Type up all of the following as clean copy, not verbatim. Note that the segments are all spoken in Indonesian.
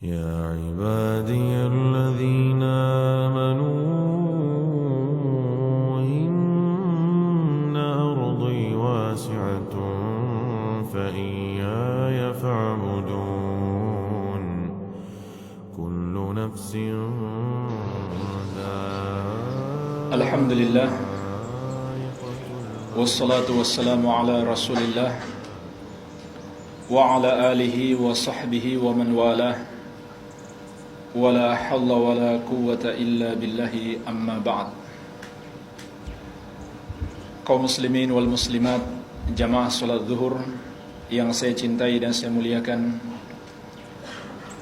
يا عبادي الذين آمنوا إن أرضي واسعة فإياي فاعبدون كل نفس الحمد لله والصلاة والسلام على رسول الله وعلى آله وصحبه ومن والاه ولا حول ولا قوة إلا بالله أما بعد. Kaum muslimin wal muslimat, jamaah salat zuhur yang saya cintai dan saya muliakan,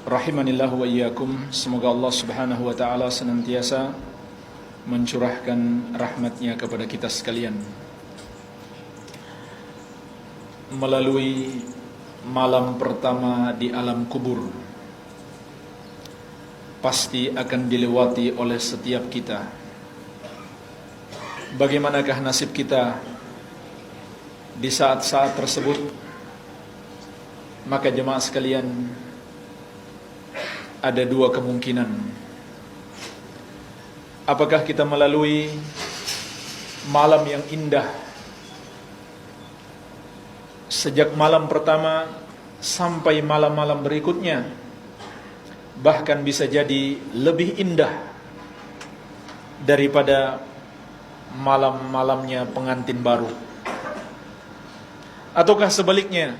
rahimanillah wa iyyakum. Semoga Allah subhanahu wa ta'ala senantiasa mencurahkan rahmatnya kepada kita sekalian. Melalui malam pertama di alam kubur, pasti akan dilewati oleh setiap kita. Bagaimanakah nasib kita di saat-saat tersebut? Maka jemaah sekalian, ada dua kemungkinan. Apakah kita melalui malam yang indah sejak malam pertama sampai malam-malam berikutnya, bahkan bisa jadi lebih indah daripada malam-malamnya pengantin baru. Ataukah sebaliknya,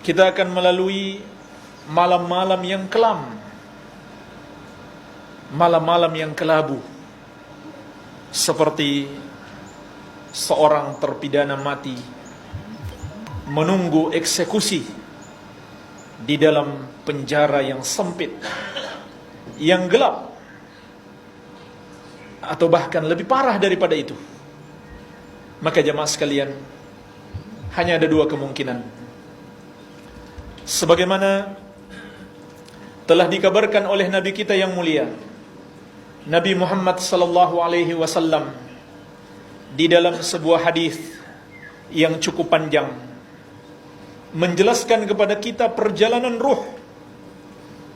kita akan melalui malam-malam yang kelam, malam-malam yang kelabu, seperti seorang terpidana mati menunggu eksekusi di dalam penjara yang sempit, yang gelap, atau bahkan lebih parah daripada itu. Maka jemaah sekalian, hanya ada dua kemungkinan. Sebagaimana telah dikabarkan oleh Nabi kita yang mulia, Nabi Muhammad sallallahu alaihi wasallam, di dalam sebuah hadis yang cukup panjang, menjelaskan kepada kita perjalanan ruh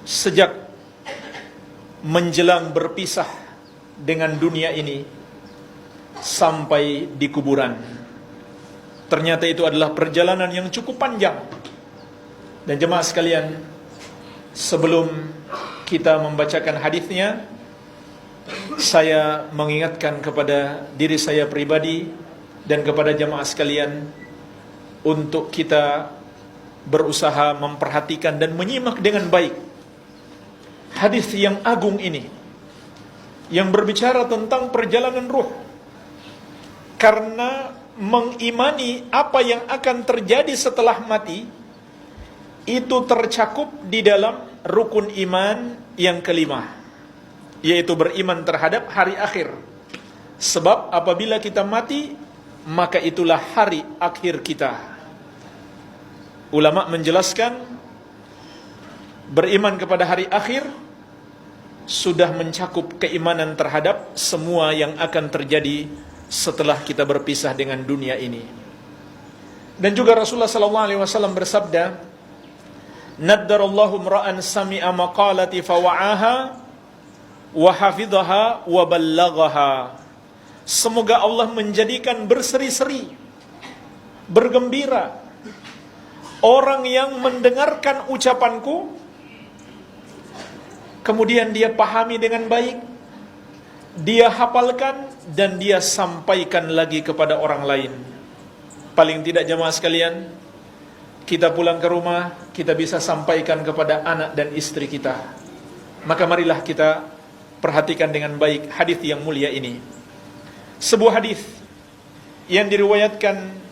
sejak menjelang berpisah dengan dunia ini sampai di kuburan. Ternyata itu adalah perjalanan yang cukup panjang. Dan jemaah sekalian, sebelum kita membacakan hadisnya, saya mengingatkan kepada diri saya pribadi dan kepada jemaah sekalian untuk kita berusaha memperhatikan dan menyimak dengan baik hadis yang agung ini, yang berbicara tentang perjalanan ruh. Karena mengimani apa yang akan terjadi setelah mati itu tercakup di dalam rukun iman yang kelima, yaitu beriman terhadap hari akhir. Sebab apabila kita mati, maka itulah hari akhir kita. Ulama menjelaskan, beriman kepada hari akhir sudah mencakup keimanan terhadap semua yang akan terjadi setelah kita berpisah dengan dunia ini. Dan juga Rasulullah SAW bersabda, "Naddarallahu imra'an sami'a maqalati fawa'aha wa hafidhaha wa ballaghaha." Semoga Allah menjadikan berseri-seri, bergembira orang yang mendengarkan ucapanku, kemudian dia pahami dengan baik, dia hafalkan, dan dia sampaikan lagi kepada orang lain. Paling tidak jemaah sekalian, kita pulang ke rumah, kita bisa sampaikan kepada anak dan istri kita. Maka marilah kita perhatikan dengan baik hadis yang mulia ini. Sebuah hadis yang diriwayatkan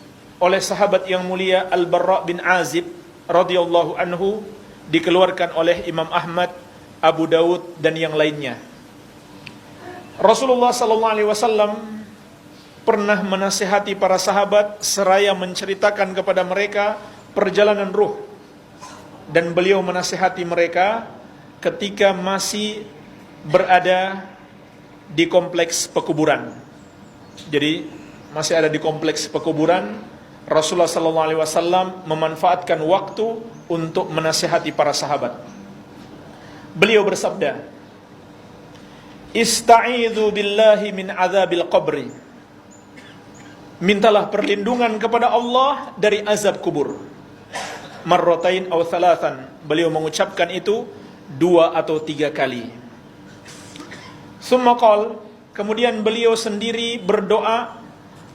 oleh sahabat yang mulia Al-Barra bin Azib radhiyallahu anhu, dikeluarkan oleh Imam Ahmad, Abu Daud, dan yang lainnya. Rasulullah sallallahu alaihi wasallam pernah menasihati para sahabat seraya menceritakan kepada mereka perjalanan ruh, dan beliau menasihati mereka ketika masih berada di kompleks pekuburan. Jadi masih ada di kompleks pekuburan, Rasulullah sallallahu alaihi wasallam memanfaatkan waktu untuk menasihati para sahabat. Beliau bersabda, "Ista'idzu billahi min adzabil qabri." Mintalah perlindungan kepada Allah dari azab kubur. Marratain aw thalathan. Beliau mengucapkan itu 2 atau 3 kali. Summa qala, kemudian beliau sendiri berdoa,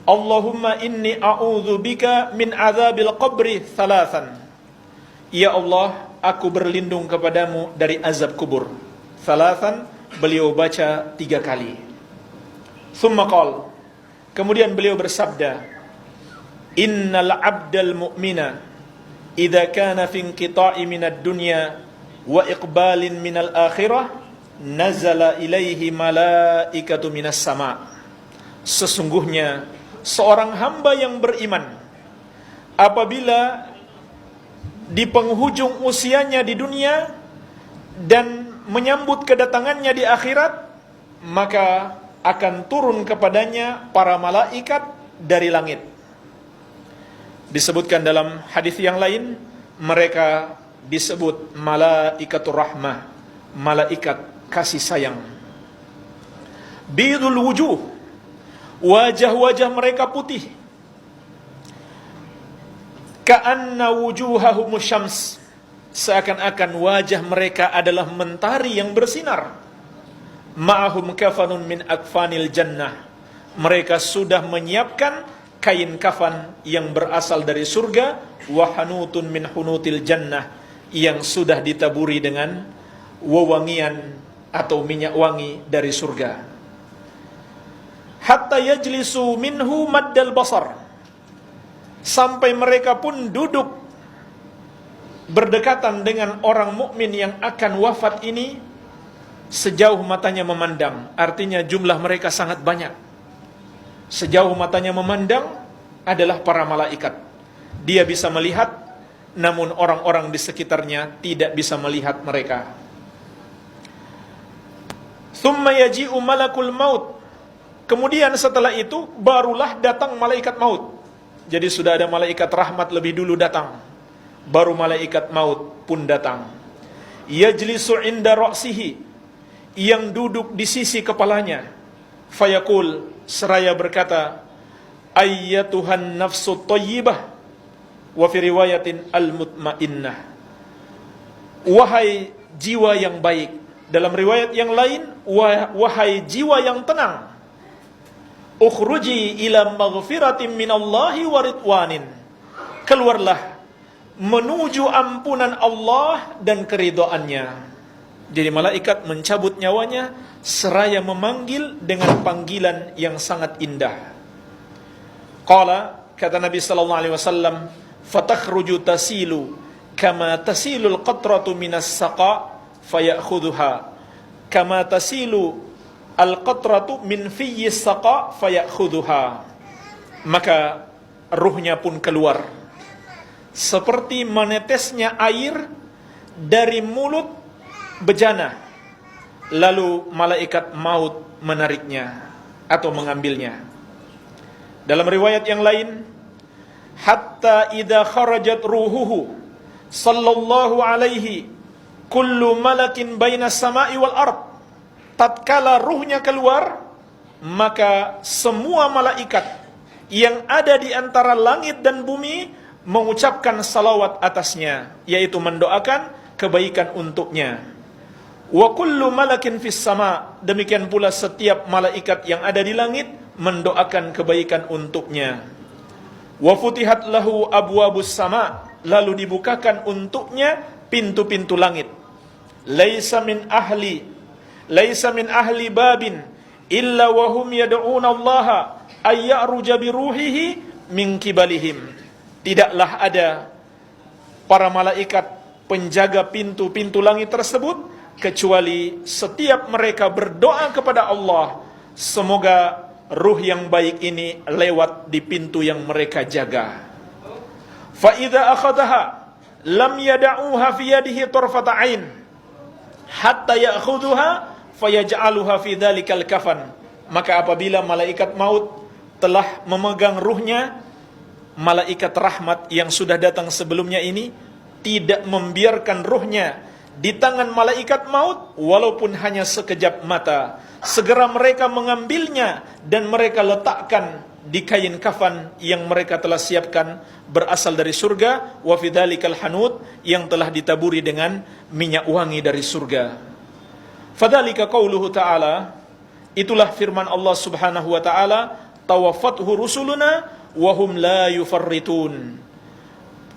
"Allahumma inni a'udzu bika min adzabil qabri thalathan." Ya Allah, aku berlindung kepadamu dari azab kubur. Thalathan, beliau baca 3 kali. Summa qala, kemudian beliau bersabda, "Innal 'abdal mu'mina idza kana fi inqita'i minad dunya wa iqbalin minal akhirah nazala ilaihi malaikatu minas sama." Sesungguhnya seorang hamba yang beriman apabila di penghujung usianya di dunia dan menyambut kedatangannya di akhirat, maka akan turun kepadanya para malaikat dari langit. Disebutkan dalam hadis yang lain, mereka disebut malaikatur rahmah, malaikat kasih sayang. Bidul wujuh, wajah-wajah mereka putih. Ka'anna wujuhahumus syams, seakan-akan wajah mereka adalah mentari yang bersinar. Ma'ahum kafanun min akfanil jannah, mereka sudah menyiapkan kain kafan yang berasal dari surga. Wa hanutun min hunutil jannah, yang sudah ditaburi dengan wewangian atau minyak wangi dari surga. Hatta yajlisu minhu maddal basar, sampai mereka pun duduk berdekatan dengan orang mukmin yang akan wafat ini sejauh matanya memandang. Artinya jumlah mereka sangat banyak. Sejauh matanya memandang adalah para malaikat. Dia bisa melihat, namun orang-orang di sekitarnya tidak bisa melihat mereka. Thumma yaji'u malakul maut, kemudian setelah itu barulah datang malaikat maut. Jadi sudah ada malaikat rahmat lebih dulu datang, baru malaikat maut pun datang. Yajlisu inda ra'sihi, yang duduk di sisi kepalanya. Fayaqul, seraya berkata, ayyatuhan nafsu thayyibah, wa fi riwayatin al-mutmainnah, wahai jiwa yang baik. Dalam riwayat yang lain, wahai jiwa yang tenang. Ukhruji ila maghfiratin minallahi wa ridwanin, keluarlah menuju ampunan Allah dan keridhaannya. Jadi malaikat mencabut nyawanya seraya memanggil dengan panggilan yang sangat indah. Qala, kata Nabi sallallahu alaihi wasallam, fatakhruju tasilu kama tasilul qatratu minas saqa fayakhudhuha kama tasilu al-qatratu min fiyyi saqa fayakhudhuha. Maka ruhnya pun keluar seperti menetesnya air dari mulut bejana, lalu malaikat maut menariknya atau mengambilnya. Dalam riwayat yang lain, hatta idza kharajat ruhuhu sallallahu alaihi kullu malakin bainas sama'i wal ard, tatkala ruhnya keluar, maka semua malaikat yang ada di antara langit dan bumi mengucapkan salawat atasnya, yaitu mendoakan kebaikan untuknya. Wa kullu malakin fis sama, demikian pula setiap malaikat yang ada di langit mendoakan kebaikan untuknya. Wa futihat lahu abwabus sama, lalu dibukakan untuknya pintu-pintu langit. Laisa min ahli babin illa wa hum yad'una Allah ay ya'ruja bi ruhihi min kibalihim. Tidaklah ada para malaikat penjaga pintu-pintu langit tersebut kecuali setiap mereka berdoa kepada Allah, semoga ruh yang baik ini lewat di pintu yang mereka jaga. Fa idza akhadhaha lam yad'uha fi yadihi tarfata ain hatta ya'khudhuha fayaj'aluha fi dzalikal kafan. Maka apabila malaikat maut telah memegang ruhnya, malaikat rahmat yang sudah datang sebelumnya ini tidak membiarkan ruhnya di tangan malaikat maut walaupun hanya sekejap mata. Segera mereka mengambilnya dan mereka letakkan di kain kafan yang mereka telah siapkan berasal dari surga, wa fidzalikal hanud, yang telah ditaburi dengan minyak wangi dari surga. Fadzalika qauluhu ta'ala, itulah firman Allah Subhanahu wa taala, tawaffathu rusuluna wa hum la yufarritun.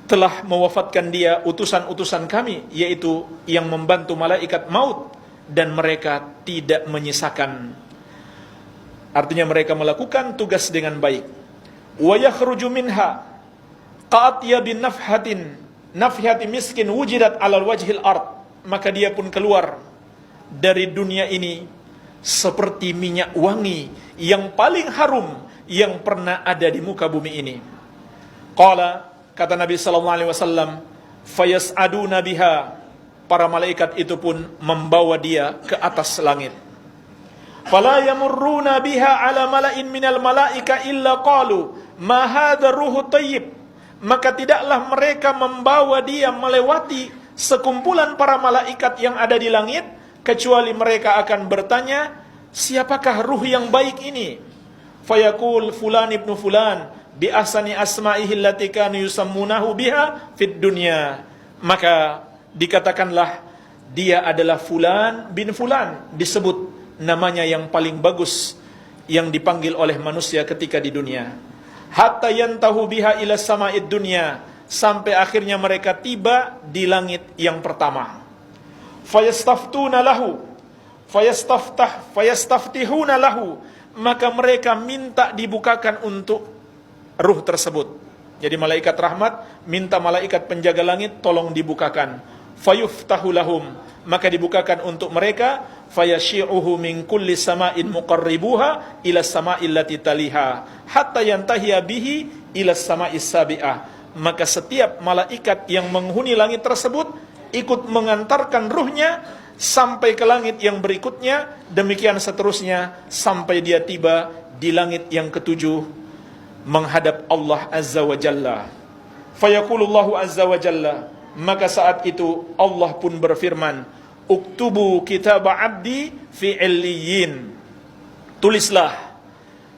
Telah mewafatkan dia utusan-utusan kami, yaitu yang membantu malaikat maut, dan mereka tidak menyisakan. Artinya mereka melakukan tugas dengan baik. Wa yakhruju minha qa'atya bin nafhati miskin wujidat 'alal wajhil ard. Maka dia pun keluar dari dunia ini seperti minyak wangi yang paling harum yang pernah ada di muka bumi ini. Qala, kata Nabi sallallahu alaihi wasallam, fayas'aduna biha, para malaikat itu pun membawa dia ke atas langit. Fala yamurruna biha ala mala'in minal malaika illa qalu ma hadha ruhu thayyib. Maka tidaklah mereka membawa dia melewati sekumpulan para malaikat yang ada di langit kecuali mereka akan bertanya, siapakah ruh yang baik ini? Fayaqul fulan ibnu fulan bi ahsani asma'ihi allati kanu yusammunahu biha fid dunya. Maka dikatakanlah dia adalah fulan bin fulan, disebut namanya yang paling bagus yang dipanggil oleh manusia ketika di dunia. Hatta yantahu biha ila sama'id dunya, sampai akhirnya mereka tiba di langit yang pertama. Fayastaftuna lahu fayastaftihuna lahu, maka mereka minta dibukakan untuk ruh tersebut. Jadi malaikat rahmat minta malaikat penjaga langit tolong dibukakan. Fayuftahu lahum, maka dibukakan untuk mereka. Fayashi'uhu min kulli sama'in muqarribuha ila sama'il lati taliha hatta yantahiya bihi ila sama'is sabi'ah. Maka setiap malaikat yang menghuni langit tersebut ikut mengantarkan ruhnya sampai ke langit yang berikutnya, demikian seterusnya sampai dia tiba di langit yang ketujuh menghadap Allah Azza wa Jalla. Fayaqulullahu Azza wa Jalla, maka saat itu Allah pun berfirman, uktubu kitab abdi fi illiyin. Tulislah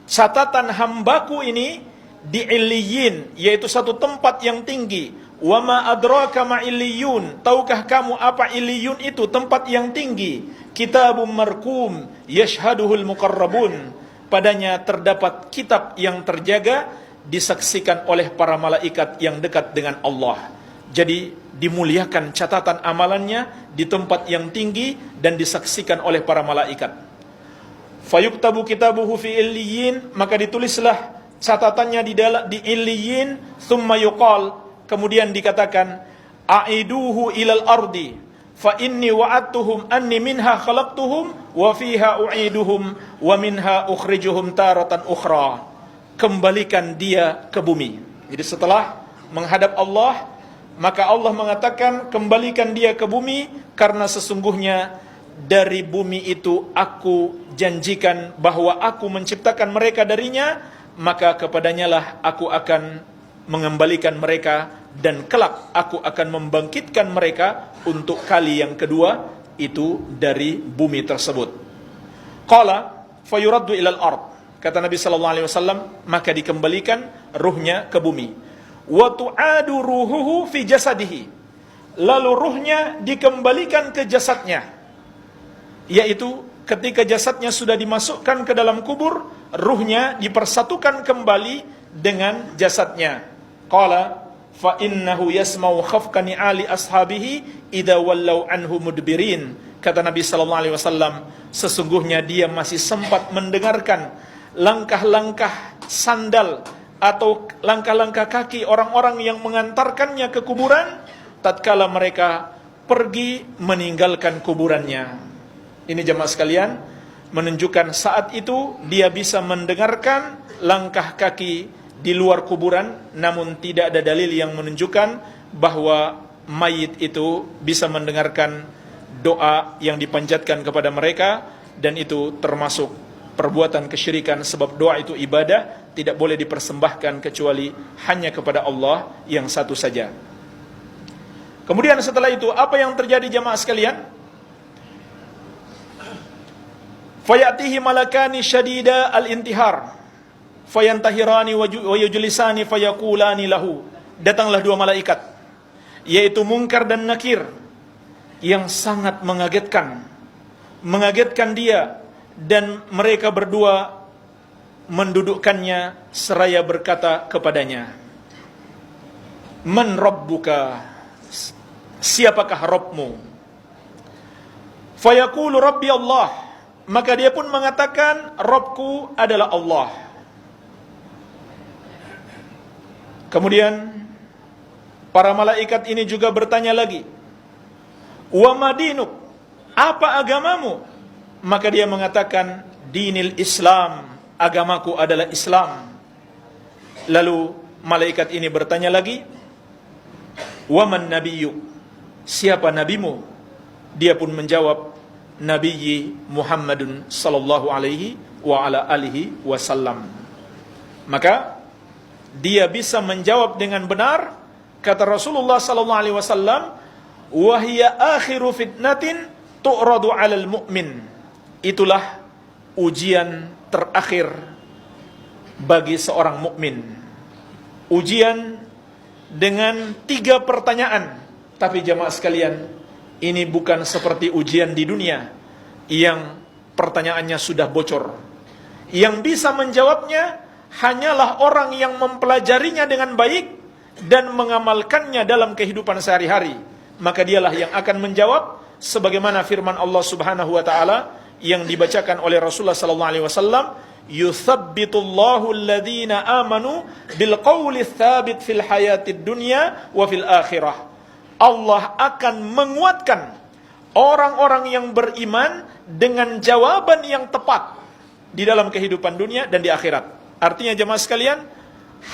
catatan hambaku ini di illiyin, yaitu satu tempat yang tinggi. Wa ma adraka ma illiyun, tahukah kamu apa illiyun itu? Tempat yang tinggi. Kitabum markum yashhaduhul muqarrabun, padanya terdapat kitab yang terjaga, disaksikan oleh para malaikat yang dekat dengan Allah. Jadi dimuliakan catatan amalannya di tempat yang tinggi dan disaksikan oleh para malaikat. Fayuktabu kitabuhu fi illiyin, maka ditulislah catatannya di illiyin. Thumma yuqal, kemudian dikatakan, aiduhu ilal ardi fa inni wa'adtuhum anni minha khalaqtuhum wa fiha u'iduhum wa minha ukhrijuhum taratan ukhra. Kembalikan dia ke bumi. Jadi setelah menghadap Allah, maka Allah mengatakan, kembalikan dia ke bumi, karena sesungguhnya dari bumi itu aku janjikan bahwa aku menciptakan mereka darinya, maka kepadanya lah aku akan mengembalikan mereka, dan kelak aku akan membangkitkan mereka untuk kali yang kedua, itu dari bumi tersebut. Qala fayuraddu ilal ard, kata Nabi sallallahu alaihi wasallam, maka dikembalikan ruhnya ke bumi. Wa tu'adu ruhuhu fi jasadihi, lalu ruhnya dikembalikan ke jasadnya, yaitu ketika jasadnya sudah dimasukkan ke dalam kubur, ruhnya dipersatukan kembali dengan jasadnya. Qala fa innahu yasma'u khafqani ali ashabihi idza wallau anhu mudbirin, kata Nabi sallallahu alaihi wasallam, sesungguhnya dia masih sempat mendengarkan langkah-langkah sandal atau langkah-langkah kaki orang-orang yang mengantarkannya ke kuburan tatkala mereka pergi meninggalkan kuburannya. Ini jemaah sekalian, menunjukkan saat itu dia bisa mendengarkan langkah kaki di luar kuburan, namun tidak ada dalil yang menunjukkan bahwa mayit itu bisa mendengarkan doa yang dipanjatkan kepada mereka, dan itu termasuk perbuatan kesyirikan, sebab doa itu ibadah, tidak boleh dipersembahkan kecuali hanya kepada Allah yang satu saja. Kemudian setelah itu apa yang terjadi jamaah sekalian? Fayatihi malakani syadida al-intihar fayantahirani wa yujlisani fayaqulani lahu. Datanglah dua malaikat, yaitu Munkar dan Nakir, yang sangat mengagetkan dia, dan mereka berdua mendudukkannya seraya berkata kepadanya, Man Rabbuka, siapakah Rabbmu? Fayaqulu Rabbi Allah, maka dia pun mengatakan, Rabbku adalah Allah. Kemudian para malaikat ini juga bertanya lagi, Wa madinuk, apa agamamu? Maka dia mengatakan, Dinil Islam, agamaku adalah Islam. Lalu malaikat ini bertanya lagi, Wa man nabiyyuk, siapa nabimu? Dia pun menjawab, Nabiyyi Muhammadun sallallahu alaihi wa ala alihi wasallam. Maka dia bisa menjawab dengan benar. Kata Rasulullah sallallahu alaihi wasallam, wa hiya akhiru fitnatin tu'radu 'alal mu'min. Itulah ujian terakhir bagi seorang mukmin. Ujian dengan 3 pertanyaan. Tapi jamaah sekalian, ini bukan seperti ujian di dunia yang pertanyaannya sudah bocor. Yang bisa menjawabnya hanyalah orang yang mempelajarinya dengan baik dan mengamalkannya dalam kehidupan sehari-hari. Maka dialah yang akan menjawab, sebagaimana firman Allah Subhanahu wa taala yang dibacakan oleh Rasulullah sallallahu alaihi wasallam, yuthabbitullahu alladhina amanu bilqawli tsabit fil hayatid dunya wa fil akhirah. Allah akan menguatkan orang-orang yang beriman dengan jawaban yang tepat di dalam kehidupan dunia dan di akhirat. Artinya jemaah sekalian,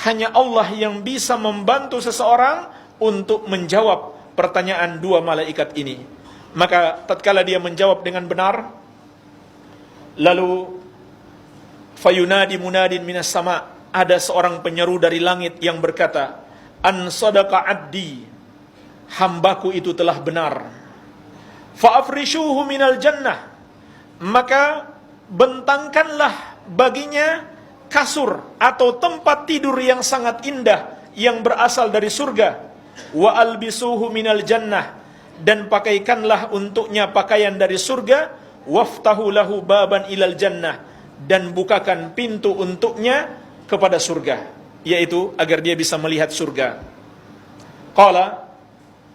hanya Allah yang bisa membantu seseorang untuk menjawab pertanyaan 2 malaikat ini. Maka tatkala dia menjawab dengan benar, lalu fayunadi munadin minas sama, ada seorang penyeru dari langit yang berkata, An sadaqa abdi, hambaku itu telah benar. Fa'afrishuhu minal jannah, maka bentangkanlah baginya kasur atau tempat tidur yang sangat indah yang berasal dari surga. Wa albisuhu minal jannah, dan pakaikanlah untuknya pakaian dari surga. Waftahu lahu baban ilal jannah, dan bukakan pintu untuknya kepada surga, yaitu agar dia bisa melihat surga. Qala,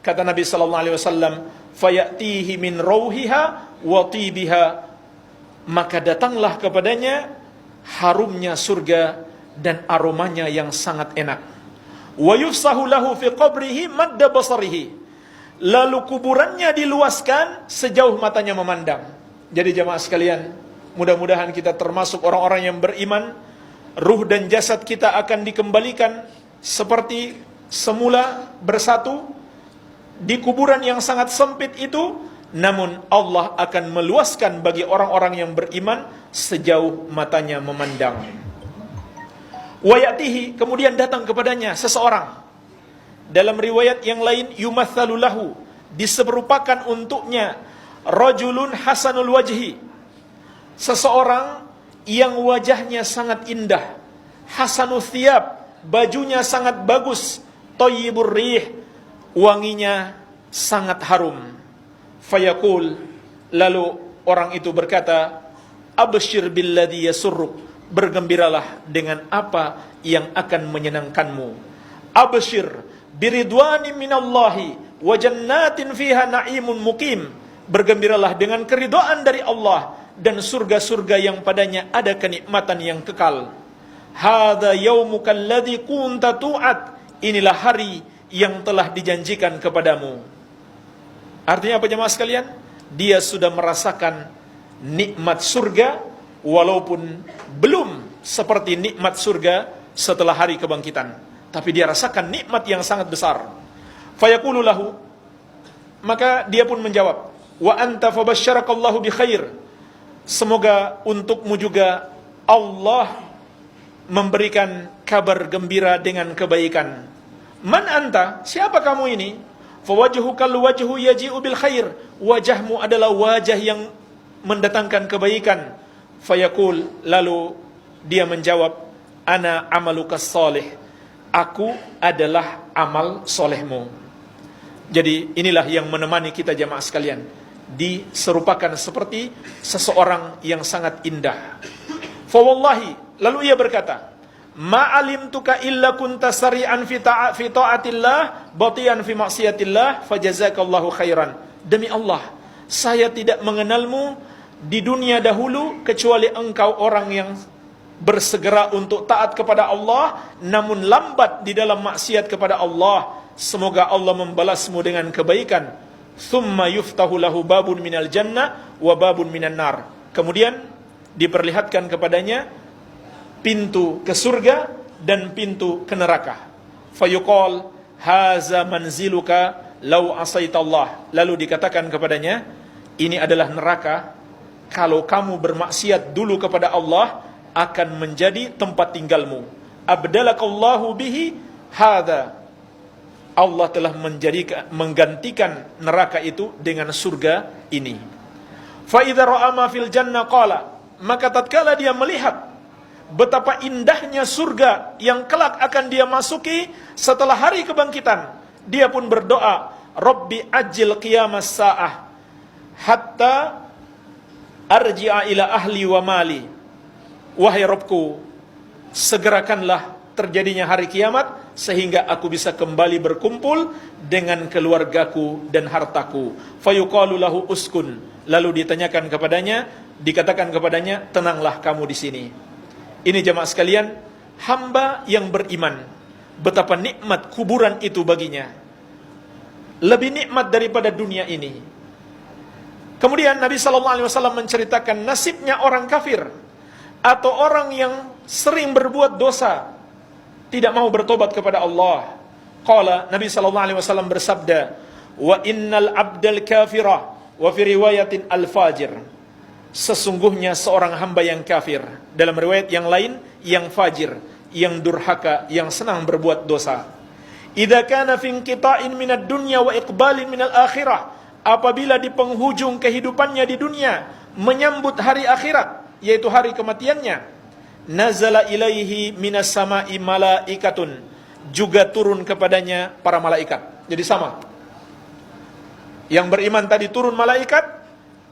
kata Nabi sallallahu alaihi wasallam, fayatihi min rauhiha wa tibiha, maka datanglah kepadanya harumnya surga dan aromanya yang sangat enak. Wa yufsahu lahu fi qabrihi madda basarihi, lalu kuburannya diluaskan sejauh matanya memandang. Jadi jamaah sekalian, mudah-mudahan kita termasuk orang-orang yang beriman. Ruh dan jasad kita akan dikembalikan seperti semula bersatu di kuburan yang sangat sempit itu. Namun Allah akan meluaskan bagi orang-orang yang beriman sejauh matanya memandang. Wayatihi, kemudian datang kepadanya seseorang. Dalam riwayat yang lain, yumathalu lahu, diserupakan untuknya rajulun hasanul wajhi, seseorang yang wajahnya sangat indah, hasanul thiyab, bajunya sangat bagus, thayyibur rih, wanginya sangat harum. Fayaqul, lalu orang itu berkata, abshir billadhi yasurruk, bergembiralah dengan apa yang akan menyenangkanmu. Abshir biridwani minallahi wa jannatin fiha na'imun muqim, bergembiralah dengan keridhaan dari Allah dan surga-surga yang padanya ada kenikmatan yang kekal. Hadza yaumuka alladzi kunta tu'ad, inilah hari yang telah dijanjikan kepadamu. Artinya apa jemaah sekalian? Dia sudah merasakan nikmat surga walaupun belum seperti nikmat surga setelah hari kebangkitan, tapi dia rasakan nikmat yang sangat besar. Fayaqulu lahu, maka dia pun menjawab, wa anta fabasyarakallahu bi khair, semoga untukmu juga Allah memberikan kabar gembira dengan kebaikan. Man anta? Siapa kamu ini? Fawajhukal wajhu yaji'u bil khair. Wajahmu adalah wajah yang mendatangkan kebaikan. Fayaqul, lalu dia menjawab, ana amalukas soleh. Aku adalah amal solehmu. Jadi inilah yang menemani kita jamaah sekalian, diserupakan seperti seseorang yang sangat indah. Fawallahi, lalu ia berkata, ma'alimtuka illa kunta sari'an fi ta'atillah batian fi maksiatillah fajazakallahu khairan. Demi Allah, saya tidak mengenalmu di dunia dahulu kecuali engkau orang yang bersegera untuk taat kepada Allah namun lambat di dalam maksiat kepada Allah. Semoga Allah membalasmu dengan kebaikan. Thumma yuftahu lahu babun minal jannah wa babun minan nar. Kemudian diperlihatkan kepadanya pintu ke surga dan pintu ke neraka. Fayuqal haza manziluka law asaitallah. Lalu dikatakan kepadanya, ini adalah neraka. Kalau kamu bermaksiat dulu kepada Allah, akan menjadi tempat tinggalmu. Abdalakallahu bihi hadza. Allah telah menggantikan neraka itu dengan surga ini. Fa idza ra'a ma fil jannah qala. Maka tatkala dia melihat betapa indahnya surga yang kelak akan dia masuki setelah hari kebangkitan, dia pun berdoa, Rabbi ajil qiyamas sa'ah hatta arji'a ila ahli wa mali. Wahai Rabbku, segerakanlah terjadinya hari kiamat sehingga aku bisa kembali berkumpul dengan keluargaku dan hartaku. Fayuqalu lahu uskun. Lalu ditanyakan kepadanya, dikatakan kepadanya, tenanglah kamu di sini. Ini jemaah sekalian, hamba yang beriman, betapa nikmat kuburan itu baginya. Lebih nikmat daripada dunia ini. Kemudian Nabi SAW menceritakan nasibnya orang kafir atau orang yang sering berbuat dosa, tidak mau bertobat kepada Allah. Qala, Nabi SAW bersabda, wa innal abdal kafira wa fi riwayatin al-fajir. Sesungguhnya seorang hamba yang kafir, dalam riwayat yang lain yang fajir, yang durhaka, yang senang berbuat dosa. Idza kana fi inqita'in minad dunya wa iqbalin minal akhirah. Apabila di penghujung kehidupannya di dunia menyambut hari akhirat, yaitu hari kematiannya, nazala ilaihi minas sama'i malaikatun, juga turun kepadanya para malaikat. Jadi sama. Yang beriman tadi turun malaikat,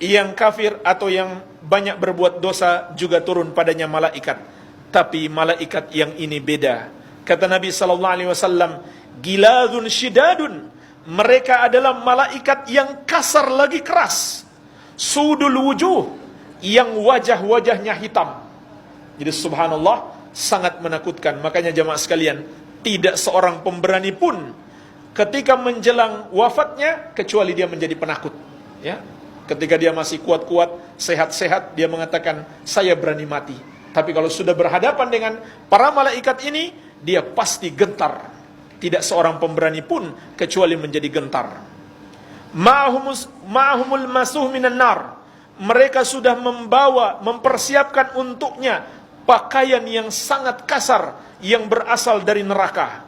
yang kafir atau yang banyak berbuat dosa juga turun padanya malaikat. Tapi malaikat yang ini beda. Kata Nabi SAW, giladun shidadun. Mereka adalah malaikat yang kasar lagi keras. Sudul wujuh, yang wajah-wajahnya hitam. Jadi subhanallah, sangat menakutkan. Makanya jamaah sekalian, tidak seorang pemberani pun ketika menjelang wafatnya kecuali dia menjadi penakut. Ya, ketika dia masih kuat-kuat, sehat-sehat, dia mengatakan saya berani mati. Tapi kalau sudah berhadapan dengan para malaikat ini, dia pasti gentar. Tidak seorang pemberani pun kecuali menjadi gentar. Ma'humul masuh minan nar. Mereka sudah mempersiapkan untuknya pakaian yang sangat kasar yang berasal dari neraka.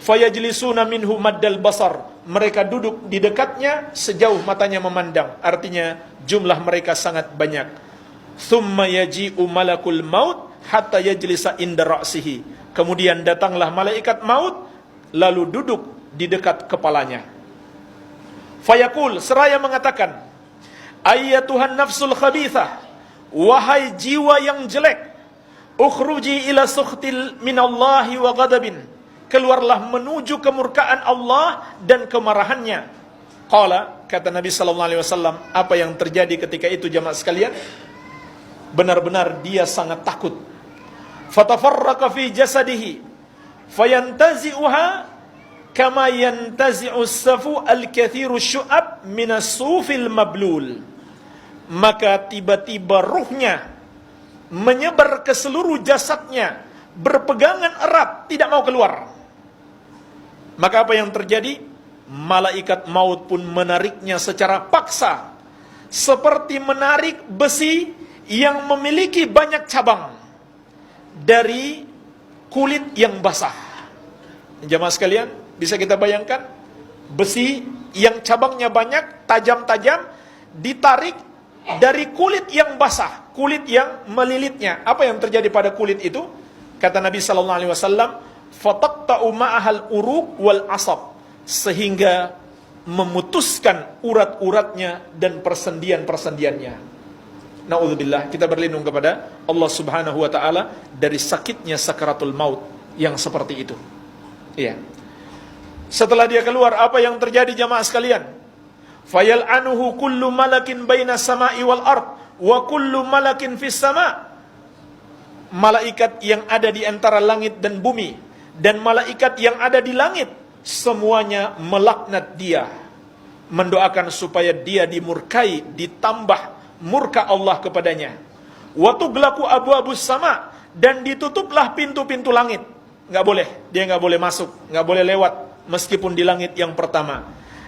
Fayajlisuna minhu maddal basar. Mereka duduk di dekatnya sejauh matanya memandang. Artinya jumlah mereka sangat banyak. Thumma yaji'u malakul maut hatta yajlisa inda ra'sihi. Kemudian datanglah malaikat maut lalu duduk di dekat kepalanya. Fayaqul, seraya mengatakan, ayyatuhan nafsul khabithah, wahai jiwa yang jelek, ukhruji ila sukhtil minallahi wa ghadabin, keluarlah menuju kemurkaan Allah dan kemarahannya. Qala, kata Nabi SAW, apa yang terjadi ketika itu jamaah sekalian? Benar-benar dia sangat takut. Fatafarraqa fi jasadihi fayantazi'uha kama yantazi'u as-safu al-kathiru syu'ab minas sufil mablul. Maka tiba-tiba ruhnya menyebar ke seluruh jasadnya, berpegangan erat, tidak mau keluar. Maka apa yang terjadi? Malaikat maut pun menariknya secara paksa, seperti menarik besi yang memiliki banyak cabang dari kulit yang basah. Jamaah sekalian, bisa kita bayangkan besi yang cabangnya banyak, tajam-tajam, ditarik dari kulit yang basah, kulit yang melilitnya. Apa yang terjadi pada kulit itu? Kata Nabi sallallahu alaihi wasallam, "Fataqta'u ma'ahal uruq wal asab." Sehingga memutuskan urat-uratnya dan persendian-persendiannya. Na'udzubillah, kita berlindung kepada Allah Subhanahu wa taala dari sakitnya sakaratul maut yang seperti itu. Iya. Setelah dia keluar, apa yang terjadi jamaah sekalian? Fayal'anuhu kullu malakin baina sama'i wal ard wa kullu malakin fis sama'. Malaikat yang ada di antara langit dan bumi dan malaikat yang ada di langit semuanya melaknat dia, mendoakan supaya dia dimurkai, ditambah murka Allah kepadanya. Wa tughlaqu abwabus sama, dan ditutuplah pintu-pintu langit. Enggak boleh, dia enggak boleh masuk, enggak boleh lewat meskipun di langit yang pertama.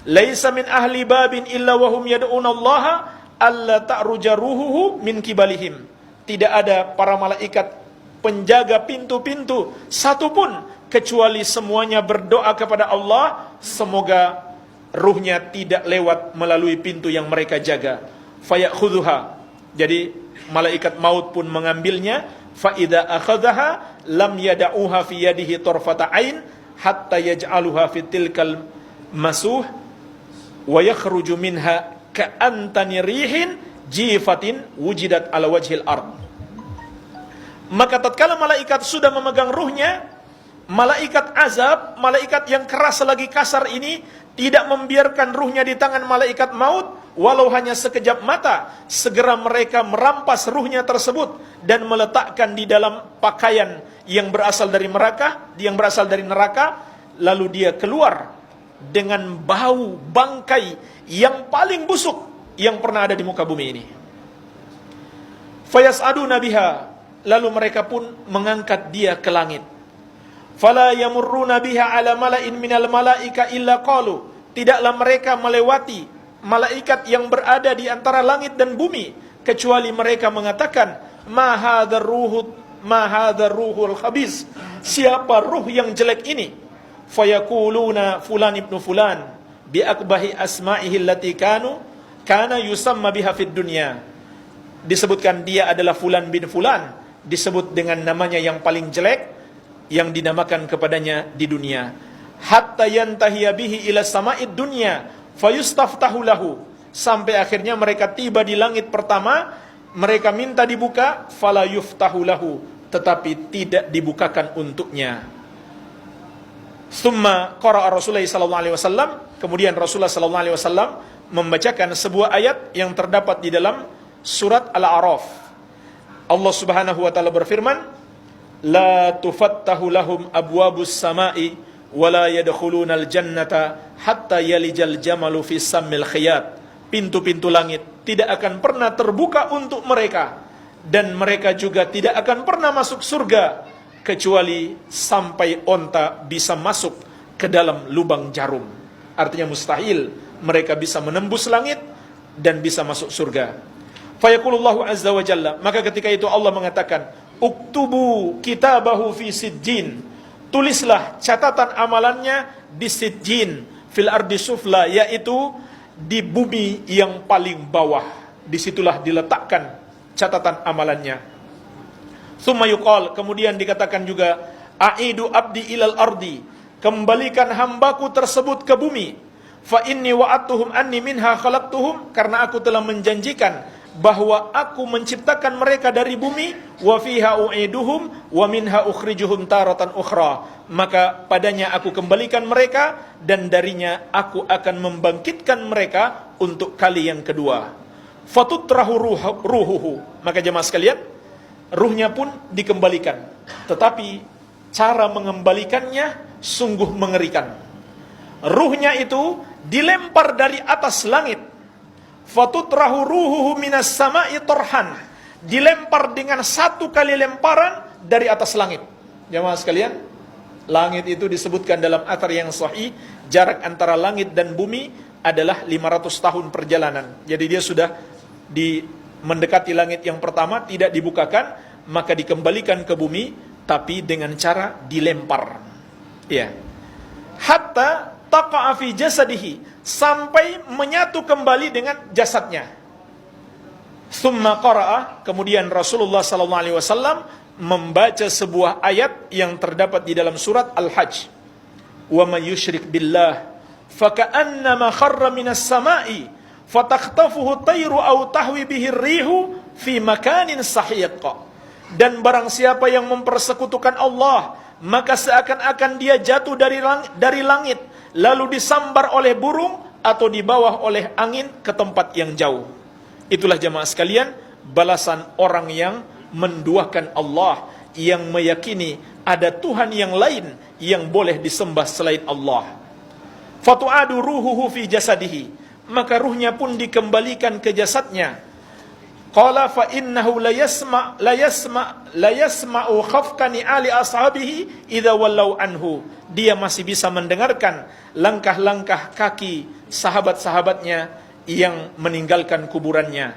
Laisa min ahli babin illa wahum yad'una Allah alla ta'ruja ruhuhu min kibalihim. Tidak ada para malaikat penjaga pintu-pintu satupun kecuali semuanya berdoa kepada Allah semoga ruhnya tidak lewat melalui pintu yang mereka jaga. Fayakhudhuha, jadi malaikat maut pun mengambilnya. Fa idza akhadhaha lam yada'uha fi yadihi tarfata ain hatta yaj'aluha fi tilkal masuh wa yakhruju minha ka'antani rihin jifatin wujidat ala wajhil ard. Maka tatkala malaikat sudah memegang ruhnya, malaikat azab, malaikat yang keras lagi kasar ini tidak membiarkan ruhnya di tangan malaikat maut, walau hanya sekejap mata. Segera mereka merampas ruhnya tersebut dan meletakkan di dalam pakaian yang berasal dari neraka, lalu dia keluar dengan bau bangkai yang paling busuk yang pernah ada di muka bumi ini. Fayas'aduna biha, lalu mereka pun mengangkat dia ke langit. Fala yamurruna biha ala mala'in minal malaika illa qalu, tidaklah mereka melewati malaikat yang berada di antara langit dan bumi kecuali mereka mengatakan ma hadzal ruhul khabis, siapa ruh yang jelek ini? Fayaquluna fulan ibnu fulan bi akbahi asma'ihi allati kana yusamma biha fid dunya. Disebutkan dia adalah fulan bin fulan, disebut dengan namanya yang paling jelek yang dinamakan kepadanya di dunia. Hatta yantahiya bihi ila sama'id dunya fayustaftahu lahu, sampai akhirnya mereka tiba di langit pertama, mereka minta dibuka, fala yuftahu lahu, tetapi tidak dibukakan untuknya. Summa qara'a Rasulullah sallallahu alaihi wasallam, kemudian Rasulullah sallallahu alaihi wasallam membacakan sebuah ayat yang terdapat di dalam surat Al-A'raf. Allah Subhanahu wa taala berfirman, la tufattahu lahum abwabus sama'i wala yadkhulunal jannata hatta yalijal jamalu fi sammil khiyat. Pintu-pintu langit tidak akan pernah terbuka untuk mereka, dan mereka juga tidak akan pernah masuk surga kecuali sampai onta bisa masuk ke dalam lubang jarum. Artinya mustahil mereka bisa menembus langit dan bisa masuk surga. Fayaqulullahu azza wa jalla, maka ketika itu Allah mengatakan, uktubu kitabahu fi sijjin, tulislah catatan amalannya di sijjin fil ardi sufla, yaitu di bumi yang paling bawah. Disitulah diletakkan catatan amalannya. Tsumma yuqal, kemudian dikatakan juga, aidu abdi ilal ardi, kembalikan hambaku tersebut ke bumi. Fa inni wa'atuhum anni minha khalaqtuhum, karena aku telah menjanjikan bahwa aku menciptakan mereka dari bumi, wa fiha u'iduhum wa minha ukhrijuhum taratan ukhra, maka padanya aku kembalikan mereka dan darinya aku akan membangkitkan mereka untuk kali yang kedua. Fatutrahu ruhuhu, maka jemaah sekalian, ruhnya pun dikembalikan, tetapi cara mengembalikannya sungguh mengerikan. Ruhnya itu dilempar dari atas langit. Fatutrahu ruhuhu minas sama'i torhan, dilempar dengan satu kali lemparan dari atas langit. Jemaah sekalian, langit itu disebutkan dalam athar yang sahih, jarak antara langit dan bumi adalah 500 tahun perjalanan. Jadi dia sudah mendekati langit yang pertama tidak dibukakan, maka dikembalikan ke bumi, tapi dengan cara dilempar. Ya. Hatta taqa'a fi jasadihi, sampai menyatu kembali dengan jasadnya. Tsumma qara'a, kemudian Rasulullah sallallahu alaihi wasallam membaca sebuah ayat yang terdapat di dalam surat Al-Hajj. Wa may yusyrik billah faka'annama kharra minas sama'i fatakhtafuhu tayru aw tahwi bihi rihu fi makanin sahiq. Dan barang siapa yang mempersekutukan Allah, maka seakan-akan dia jatuh dari langit, lalu disambar oleh burung atau dibawa oleh angin ke tempat yang jauh. Itulah jamaah sekalian, balasan orang yang menduakan Allah, yang meyakini ada Tuhan yang lain yang boleh disembah selain Allah. Fatu'adu ruhuhu fi jasadihi, maka ruhnya pun dikembalikan ke jasadnya. Qala fa innahu la yasma'u khafqani ali ashabihi idza wallau anhu. Dia masih bisa mendengarkan langkah-langkah kaki sahabat-sahabatnya yang meninggalkan kuburannya.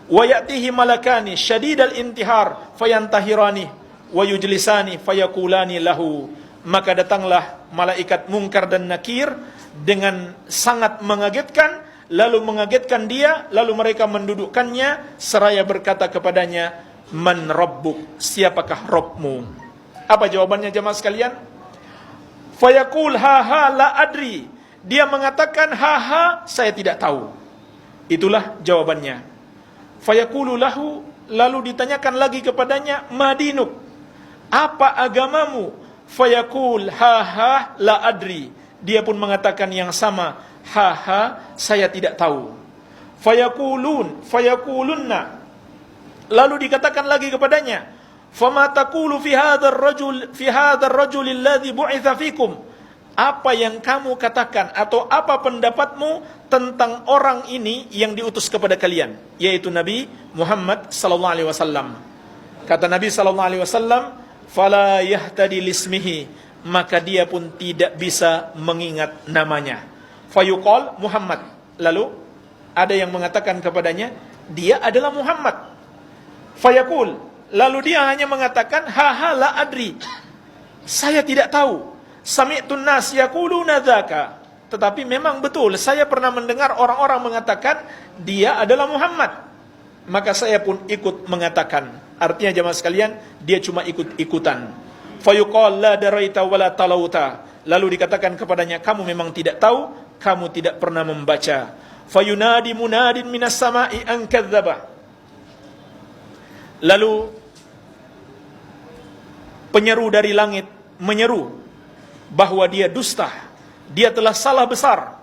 Wa ya'tihi malakani syadidal intihar fayantahirani wa yujlisani fayaqulani lahu. Maka datanglah malaikat Munkar dan Nakir dengan sangat mengagetkan, lalu mengagetkan dia, lalu mereka mendudukkannya seraya berkata kepadanya, man rabbuk, siapakah Rabbmu? Apa jawabannya jemaah sekalian? Fayaqul ha la adri, dia mengatakan ha saya tidak tahu. Itulah jawabannya. Fayaqulu lahu, lalu ditanyakan lagi kepadanya, madinuk, apa agamamu? Fayaqul ha la adri, dia pun mengatakan yang sama, ha saya tidak tahu. Fayaqulunna, lalu dikatakan lagi kepadanya, fama taqulu fi hadzal rajul alladhi bu'itsa fikum, apa yang kamu katakan atau apa pendapatmu tentang orang ini yang diutus kepada kalian, yaitu Nabi Muhammad sallallahu alaihi wasallam. Kata Nabi sallallahu alaihi wasallam, fala yahtadi lismihi, maka dia pun tidak bisa mengingat namanya. Fayuqal Muhammad, lalu ada yang mengatakan kepadanya, dia adalah Muhammad. Fayaqul, lalu dia hanya mengatakan ha la adri, saya tidak tahu. Sami'tun nas yaquluna dzaka, tetapi memang betul saya pernah mendengar orang-orang mengatakan dia adalah Muhammad, maka saya pun ikut mengatakan. Artinya jemaah sekalian, dia cuma ikut-ikutan. Fayuqal la daraita wala talauta, lalu dikatakan kepadanya, kamu memang tidak tahu, kamu tidak pernah membaca. Fayunadi munadin minas sama'i an kadzdzaba, lalu penyeru dari langit menyeru bahwa dia dusta, dia telah salah besar.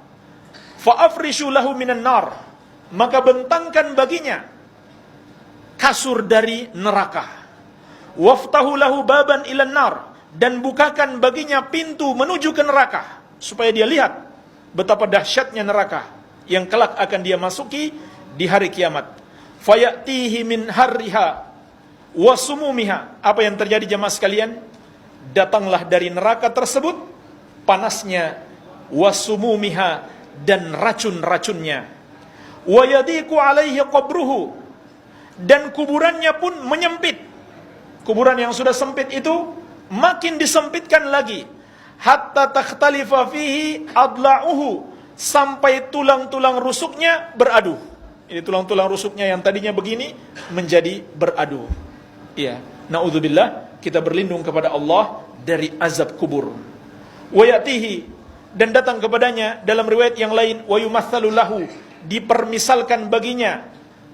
Fa afrishu lahu minan nar, maka bentangkan baginya kasur dari neraka. Waftahu lahu baban ilan nar, dan bukakan baginya pintu menuju ke neraka, supaya dia lihat betapa dahsyatnya neraka yang kelak akan dia masuki di hari kiamat. Fayatihi min harriha wa sumumiha, apa yang terjadi jemaah sekalian? Datanglah dari neraka tersebut panasnya, wa sumumiha, dan racun-racunnya. Wa yadiku alaihi qabruhu, dan kuburannya pun menyempit. Kuburan yang sudah sempit itu makin disempitkan lagi. Hatta takhtalifa fihi adla'uhu, sampai tulang-tulang rusuknya beradu. Ini tulang-tulang rusuknya yang tadinya begini menjadi beradu. Iya, naudzubillah, kita berlindung kepada Allah dari azab kubur. Wa yatihi, dan datang kepadanya dalam riwayat yang lain, wa yumatsalu lahu, dipermisalkan baginya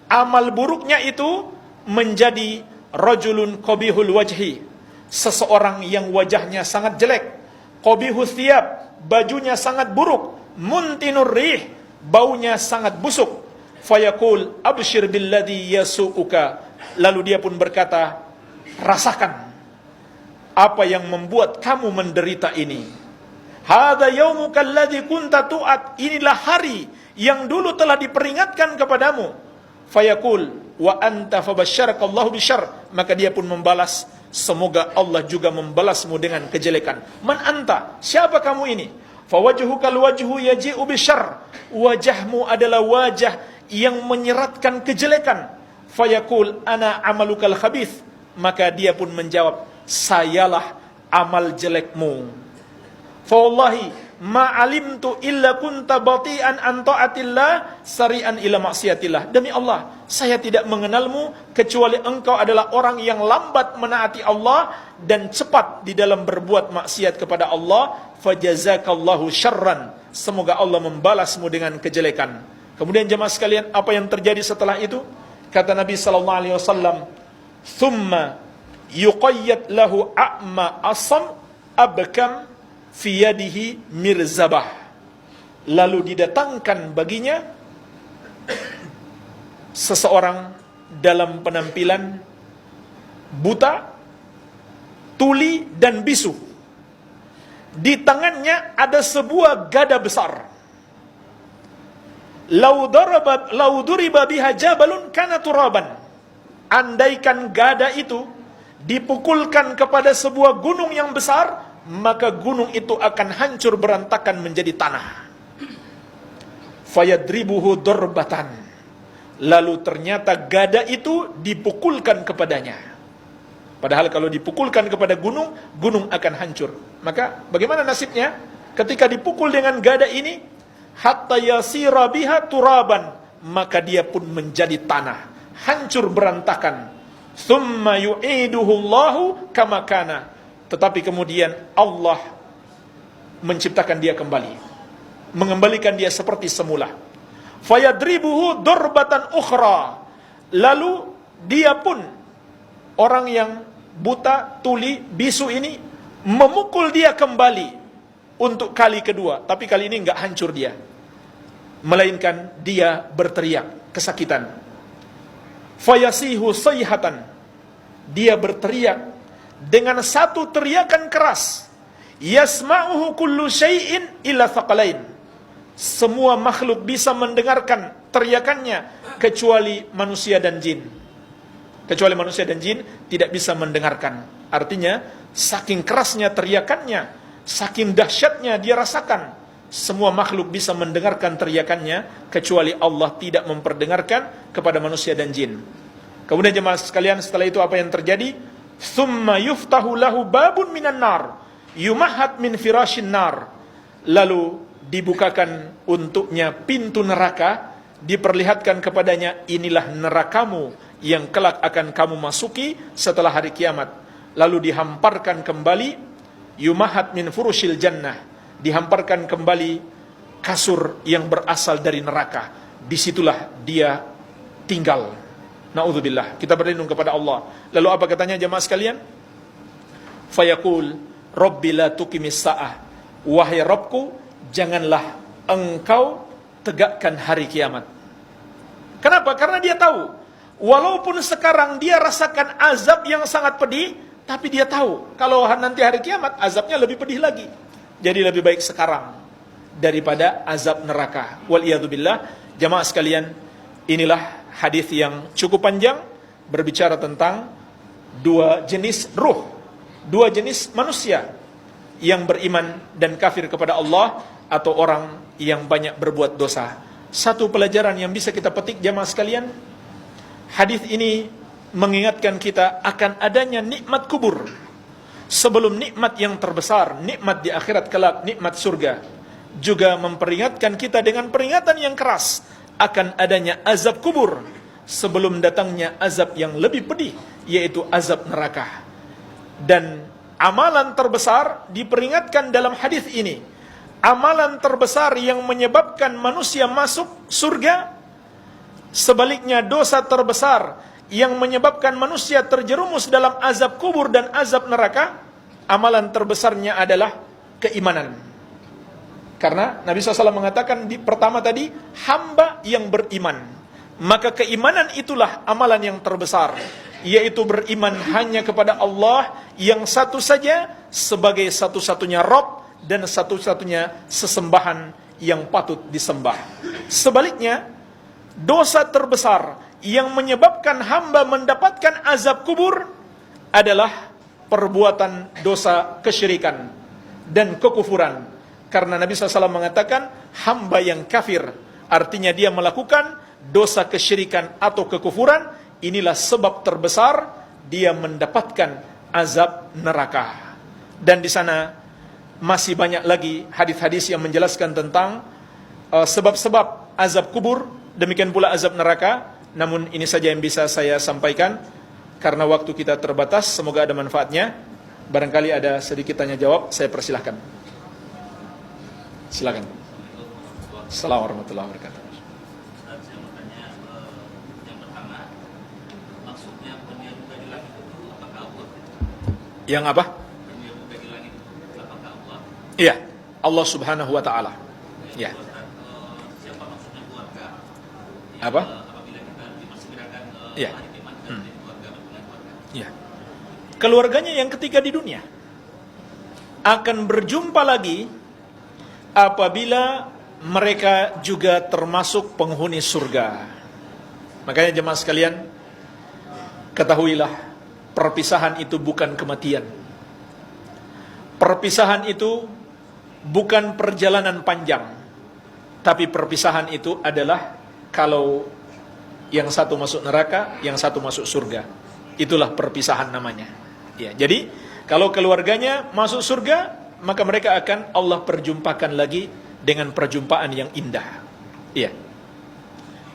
amal buruknya itu menjadi rajulun qabihul wajhi, seseorang yang wajahnya sangat jelek, qabihus thiyab, bajunya sangat buruk, muntinur rih, baunya sangat busuk. Fayaqul abshir billadhi yasu'uka, lalu dia pun berkata, rasakan apa yang membuat kamu menderita ini. Hadza yaumuka alladhi kunta tu'at, inilah hari yang dulu telah diperingatkan kepadamu. Fayaqul wa anta fabasyarakallahu bisyarr, maka dia pun membalas, semoga Allah juga membalasmu dengan kejelekan. Man anta, siapa kamu ini? Fawajhukal wajhu yaji'u bisyarr, wajahmu adalah wajah yang menyeratkan kejelekan. fayaqul ana amalukal khabith, maka dia pun menjawab, sayalah amal jelekmu. Fa wallahi ma alimtu illa kunta bati'an an ta'atillah sari'an ila maksiatillah. Demi Allah, saya tidak mengenalmu kecuali engkau adalah orang yang lambat menaati Allah dan cepat di dalam berbuat maksiat kepada Allah. Fajazakallahu syarran, semoga Allah membalasmu dengan kejelekan. Kemudian jemaah sekalian, apa yang terjadi setelah itu? Kata Nabi sallallahu alaihi wasallam, "Tsumma yuqayyad lahu a'ma asam abkam fi yadihi mirzabah." Lalu didatangkan baginya seseorang dalam penampilan buta, tuli dan bisu. Di tangannya ada sebuah gada besar. Lau duriba biha jabalun kana turaban. Andaikan gada itu dipukulkan kepada sebuah gunung yang besar, maka gunung itu akan hancur berantakan menjadi tanah. Fayadribuhu dorbatan. Lalu ternyata gada itu dipukulkan kepadanya. Padahal kalau dipukulkan kepada gunung, gunung akan hancur. Maka bagaimana nasibnya ketika dipukul dengan gada ini? Hatta yasira biha turaban, maka dia pun menjadi tanah, hancur berantakan. Tsumma yu'iduhu Allahu kama kana. Tetapi kemudian Allah menciptakan dia kembali, mengembalikan dia seperti semula. Fayadribuhu dorbatan ukhra. Lalu dia pun, orang yang buta, tuli, bisu ini, memukul dia kembali untuk kali kedua. Tapi kali ini enggak hancur dia, melainkan dia berteriak kesakitan. Fayasihu sayhatan. Dia berteriak dengan satu teriakan keras. Yasma'uhu kullu syai'in illa thaqalain. Semua makhluk bisa mendengarkan teriakannya kecuali manusia dan jin. Kecuali manusia dan jin tidak bisa mendengarkan. Artinya saking kerasnya teriakannya, saking dahsyatnya dia rasakan, semua makhluk bisa mendengarkan teriakannya kecuali Allah tidak memperdengarkan kepada manusia dan jin. Kemudian jemaah sekalian, setelah itu apa yang terjadi? Tsumma yuftahu lahu babun minan nar yumahat min firashin nar. Lalu dibukakan untuknya pintu neraka, diperlihatkan kepadanya, inilah nerakamu yang kelak akan kamu masuki setelah hari kiamat. Lalu dihamparkan kembali, yumahat min furushil jannah, dihamparkan kembali kasur yang berasal dari neraka. Disitulah dia tinggal. Na'udzubillah, kita berlindung kepada Allah. Lalu apa katanya jemaah sekalian? Fayaqul Rabbi la tuqimis sa'ah. Wahai Rabbku, janganlah engkau tegakkan hari kiamat. Kenapa? Karena dia tahu, walaupun sekarang dia rasakan azab yang sangat pedih, tapi dia tahu kalau nanti hari kiamat azabnya lebih pedih lagi. Jadi lebih baik sekarang daripada azab neraka. Waliyadzubillah. Jamaah sekalian, inilah hadis yang cukup panjang berbicara tentang dua jenis ruh, dua jenis manusia, yang beriman dan kafir kepada Allah, atau orang yang banyak berbuat dosa. Satu pelajaran yang bisa kita petik jamaah sekalian, hadis ini mengingatkan kita akan adanya nikmat kubur sebelum nikmat yang terbesar, nikmat di akhirat kelak, nikmat surga. Juga memperingatkan kita dengan peringatan yang keras akan adanya azab kubur sebelum datangnya azab yang lebih pedih, yaitu azab neraka. Dan amalan terbesar diperingatkan dalam hadis ini. Amalan terbesar yang menyebabkan manusia masuk surga, sebaliknya dosa terbesar yang menyebabkan manusia terjerumus dalam azab kubur dan azab neraka, amalan terbesarnya adalah keimanan. Karena Nabi SAW mengatakan pertama tadi, hamba yang beriman. Maka keimanan itulah amalan yang terbesar, yaitu beriman hanya kepada Allah yang satu saja sebagai satu-satunya Rabb dan satu-satunya sesembahan yang patut disembah. Sebaliknya, dosa terbesar yang menyebabkan hamba mendapatkan azab kubur adalah perbuatan dosa kesyirikan dan kekufuran. Karena Nabi SAW mengatakan hamba yang kafir, artinya dia melakukan dosa kesyirikan atau kekufuran, inilah sebab terbesar dia mendapatkan azab neraka. Dan di sana masih banyak lagi hadis-hadis yang menjelaskan tentang sebab-sebab azab kubur, demikian pula azab neraka. Namun ini saja yang bisa saya sampaikan karena waktu kita terbatas. Semoga ada manfaatnya. Barangkali ada sedikit tanya jawab, saya persilahkan. Silakan. Assalamualaikum warahmatullahi wabarakatuh. Ustaz, saya mau tanya, yang pertama, maksudnya penyeru di langit itu apakah Allah? Yang apa? Penyeru di langit apakah Allah? Iya, Allah Subhanahu wa taala. Ya. Ustaz, siapa maksudnya keluarga? Apa? Apabila kita dipersekirakan Iya. hari kiamat dan dari keluarga berbulan keluarga. Ya. Keluarganya yang ketiga di dunia akan berjumpa lagi apabila mereka juga termasuk penghuni surga. Makanya jemaah sekalian, ketahuilah perpisahan itu bukan kematian. Perpisahan itu bukan perjalanan panjang. Tapi perpisahan itu adalah kalau yang satu masuk neraka, yang satu masuk surga. Itulah perpisahan namanya. Ya, jadi kalau keluarganya masuk surga, maka mereka akan Allah perjumpakan lagi dengan perjumpaan yang indah. Iya.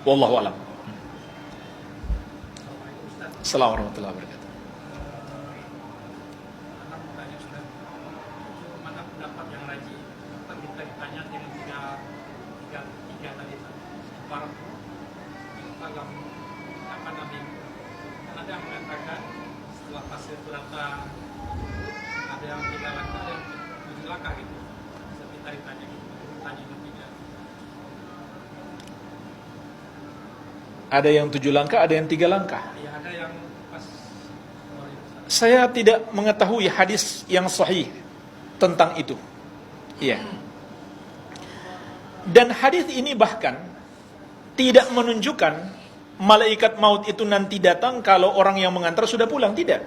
Wallahu a'lam. Assalamualaikum warahmatullahi wabarakatuh. Mana pendapat yang rajin? Tadi kita ditanya dengan tiga tadi para agama apa nabi. Ada yang mengatakan setelah pasir berata ada yang 3 langkah, ada yang 7 langkah gitu. Bisa kita ditanya gitu. Tanya yang 3. Ada yang 7 langkah, ada yang 3 langkah. Ya ada yang pas. Saya tidak mengetahui hadis yang sahih tentang itu. Iya. Dan hadis ini bahkan tidak menunjukkan malaikat maut itu nanti datang kalau orang yang mengantar sudah pulang, tidak.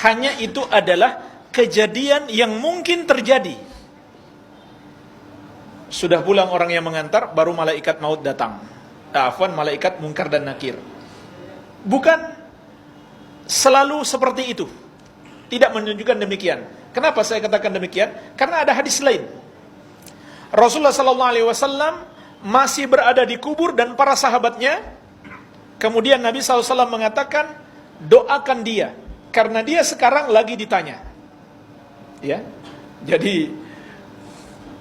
Hanya itu adalah kejadian yang mungkin terjadi. Sudah pulang orang yang mengantar, baru malaikat maut datang. Afwan, malaikat Munkar dan Nakir. Bukan selalu seperti itu. Tidak menunjukkan demikian. Kenapa saya katakan demikian? Karena ada hadis lain. Rasulullah SAW masih berada di kubur dan para sahabatnya. Kemudian Nabi SAW mengatakan, doakan dia, karena dia sekarang lagi ditanya. Ya, jadi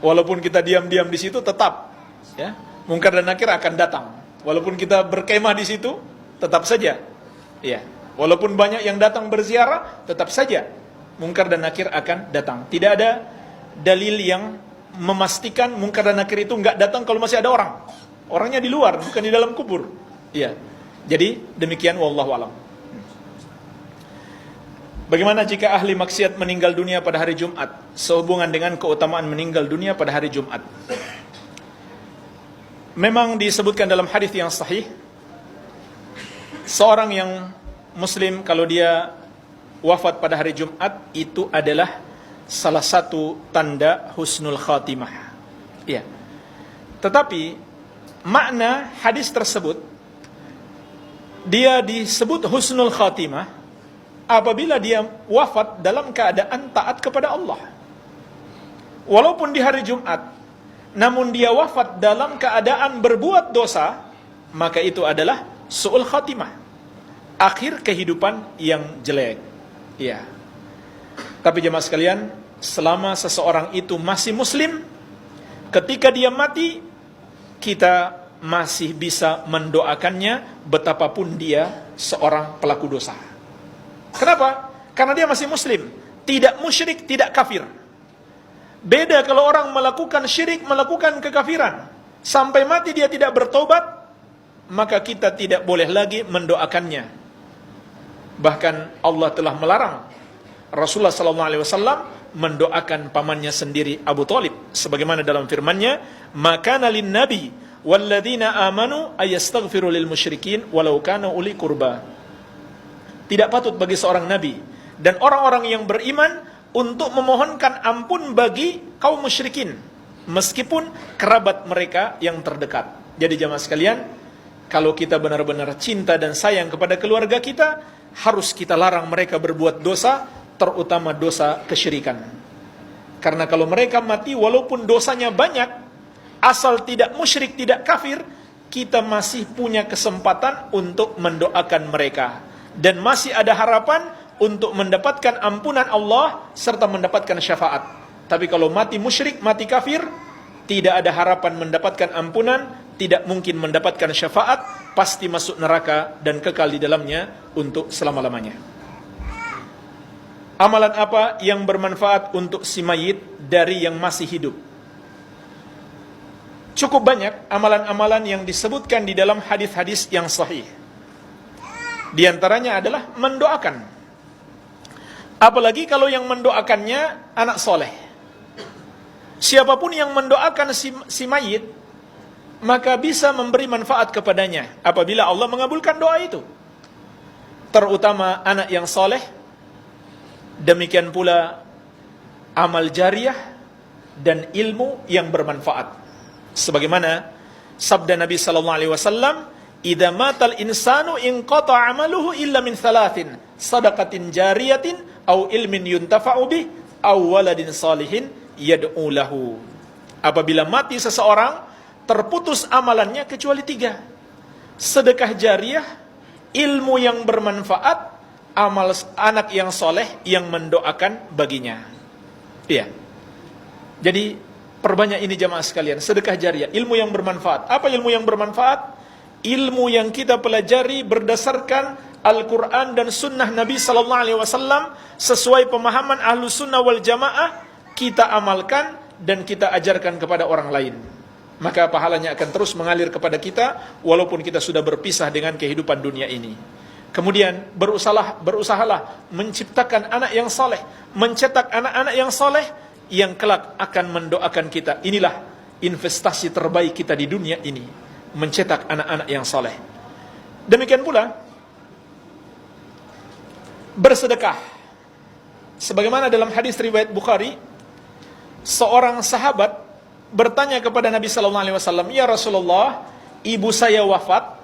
walaupun kita diam-diam di situ, tetap ya Munkar dan Nakir akan datang. Walaupun kita berkemah di situ, tetap saja. Ya, walaupun banyak yang datang berziarah, tetap saja Munkar dan Nakir akan datang. Tidak ada dalil yang memastikan Munkar dan Nakir itu nggak datang kalau masih ada orang. Orangnya di luar, bukan di dalam kubur. Ya, jadi demikian wallahu alam. Bagaimana jika ahli maksiat meninggal dunia pada hari Jumat sehubungan dengan keutamaan meninggal dunia pada hari Jumat? Memang disebutkan dalam hadis yang sahih, seorang yang muslim kalau dia wafat pada hari Jumat itu adalah salah satu tanda husnul khatimah. Ya. Tetapi makna hadis tersebut, dia disebut husnul khatimah apabila dia wafat dalam keadaan taat kepada Allah. Walaupun di hari Jumat, namun dia wafat dalam keadaan berbuat dosa, maka itu adalah su'ul khatimah, akhir kehidupan yang jelek. Ya. Tapi jemaah sekalian, selama seseorang itu masih muslim, ketika dia mati, kita masih bisa mendoakannya betapapun dia seorang pelaku dosa. Kenapa? Karena dia masih muslim, tidak musyrik, tidak kafir. Beda kalau orang melakukan syirik, melakukan kekafiran, sampai mati dia tidak bertobat, maka kita tidak boleh lagi mendoakannya. Bahkan Allah telah melarang Rasulullah SAW mendoakan pamannya sendiri Abu Thalib, sebagaimana dalam firman-Nya, "Makana lin-nabi walladzina amanu ayastaghfiru lil musyrikin walau kana uli qurba." Tidak patut bagi seorang nabi dan orang-orang yang beriman untuk memohonkan ampun bagi kaum musyrikin, meskipun kerabat mereka yang terdekat. Jadi jamaah sekalian, Kalau kita benar-benar cinta dan sayang kepada keluarga kita, harus kita larang mereka berbuat dosa, terutama dosa kesyirikan. Karena kalau mereka mati walaupun dosanya banyak, asal tidak musyrik, tidak kafir, kita masih punya kesempatan untuk mendoakan mereka. Dan masih ada harapan untuk mendapatkan ampunan Allah serta mendapatkan syafaat. Tapi kalau mati musyrik, mati kafir, tidak ada harapan mendapatkan ampunan, tidak mungkin mendapatkan syafaat, pasti masuk neraka dan kekal di dalamnya untuk selama-lamanya. Amalan apa yang bermanfaat untuk si mayit dari yang masih hidup? Cukup banyak amalan-amalan yang disebutkan di dalam hadis-hadis yang sahih. Di antaranya adalah mendoakan. Apalagi kalau yang mendoakannya anak soleh. Siapapun yang mendoakan si mayit, maka bisa memberi manfaat kepadanya apabila Allah mengabulkan doa itu. Terutama anak yang soleh, demikian pula amal jariah dan ilmu yang bermanfaat. Sebagaimana sabda Nabi sallallahu alaihi wasallam, "Idza matal insanu inqata 'amaluhu illa min thalathin, shadaqatin jariyatin aw ilmin yuntafa'u bih aw waladin salihin yad'u lahu." Apabila mati seseorang, terputus amalannya kecuali 3. Sedekah jariah, ilmu yang bermanfaat, amal anak yang soleh yang mendoakan baginya. Iya. Jadi perbanyak ini jamaah sekalian, sedekah jariah, ilmu yang bermanfaat. Apa ilmu yang bermanfaat? Ilmu yang kita pelajari berdasarkan Al-Quran dan Sunnah Nabi Sallallahu Alaihi Wasallam sesuai pemahaman Ahlus Sunnah wal Jamaah, kita amalkan dan kita ajarkan kepada orang lain. Maka pahalanya akan terus mengalir kepada kita walaupun kita sudah berpisah dengan kehidupan dunia ini. Kemudian berusahalah menciptakan anak yang soleh, mencetak anak-anak yang soleh yang kelak akan mendoakan kita. Inilah investasi terbaik kita di dunia ini, mencetak anak-anak yang soleh. Demikian pula bersedekah. Sebagaimana dalam hadis riwayat Bukhari, seorang sahabat bertanya kepada Nabi sallallahu alaihi wasallam, "Ya Rasulullah, ibu saya wafat,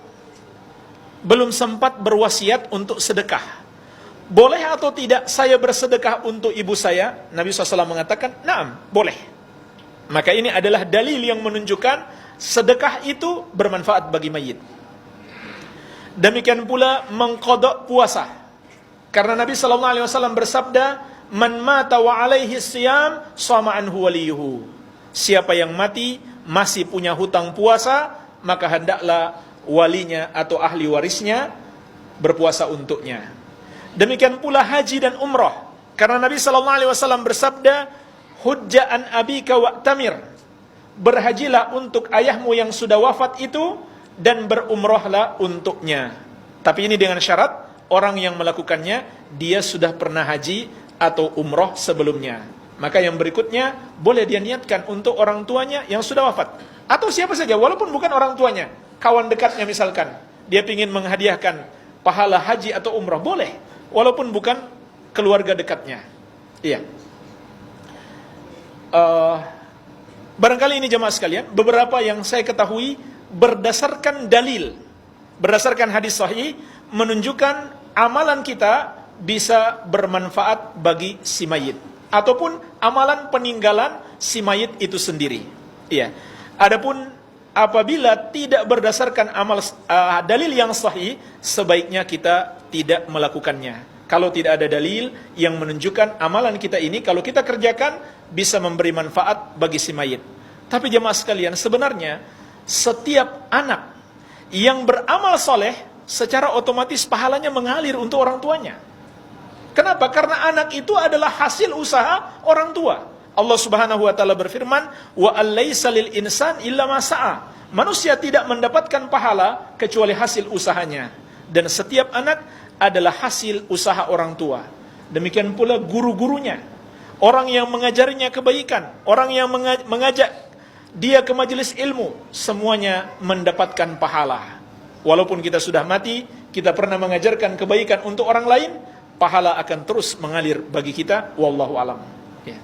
belum sempat berwasiat untuk sedekah. Boleh atau tidak saya bersedekah untuk ibu saya?" Nabi SAW mengatakan, "Naam, boleh." Maka ini adalah dalil yang menunjukkan sedekah itu bermanfaat bagi mayit. Demikian pula mengqadha puasa. Karena Nabi SAW bersabda, "Man mata wa alaihi siyam, shama anhu waliyuhu." Siapa yang mati masih punya hutang puasa, maka hendaklah walinya atau ahli warisnya berpuasa untuknya. Demikian pula haji dan umrah. Karena Nabi SAW bersabda, "Hujja an abika wa'tamir." Berhajilah untuk ayahmu yang sudah wafat itu dan berumrahlah untuknya. Tapi ini dengan syarat orang yang melakukannya dia sudah pernah haji atau umrah sebelumnya. Maka yang berikutnya boleh dia niatkan untuk orang tuanya yang sudah wafat. Atau siapa saja, walaupun bukan orang tuanya, kawan dekatnya misalkan, dia ingin menghadiahkan pahala haji atau umrah, boleh. Walaupun bukan keluarga dekatnya. Iya. Barangkali ini jemaah sekalian, beberapa yang saya ketahui berdasarkan dalil, berdasarkan hadis sahih, menunjukkan amalan kita bisa bermanfaat bagi si mayit. Ataupun amalan peninggalan si mayit itu sendiri. Iya. Adapun apabila tidak berdasarkan dalil yang sahih, sebaiknya kita tidak melakukannya. Kalau tidak ada dalil yang menunjukkan amalan kita ini, kalau kita kerjakan, bisa memberi manfaat bagi si mayit. Tapi jemaah sekalian, sebenarnya setiap anak yang beramal soleh, secara otomatis pahalanya mengalir untuk orang tuanya. Kenapa? Karena anak itu adalah hasil usaha orang tua. Allah Subhanahu wa taala berfirman, "Wa allaisa lil insan illa ma sa'a." Manusia tidak mendapatkan pahala kecuali hasil usahanya. Dan setiap anak adalah hasil usaha orang tua. Demikian pula guru-gurunya. Orang yang mengajarinya kebaikan, orang yang mengajak dia ke majelis ilmu, semuanya mendapatkan pahala. Walaupun kita sudah mati, kita pernah mengajarkan kebaikan untuk orang lain, pahala akan terus mengalir bagi kita. Wallahu alam. Ya.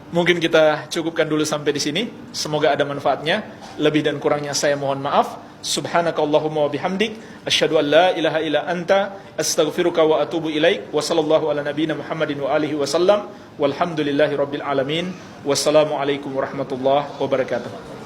Mungkin kita cukupkan dulu sampai di sini. Semoga ada manfaatnya. Lebih dan kurangnya saya mohon maaf. Subhanakallahumma wa bihamdik, asyhadu an la ilaha illa anta, astaghfiruka wa atubu ilaik. Wa sallallahu ala nabiyyina Muhammadin wa alihi wasallam. Walhamdulillahi rabbil alamin. Wassalamualaikum warahmatullahi wabarakatuh.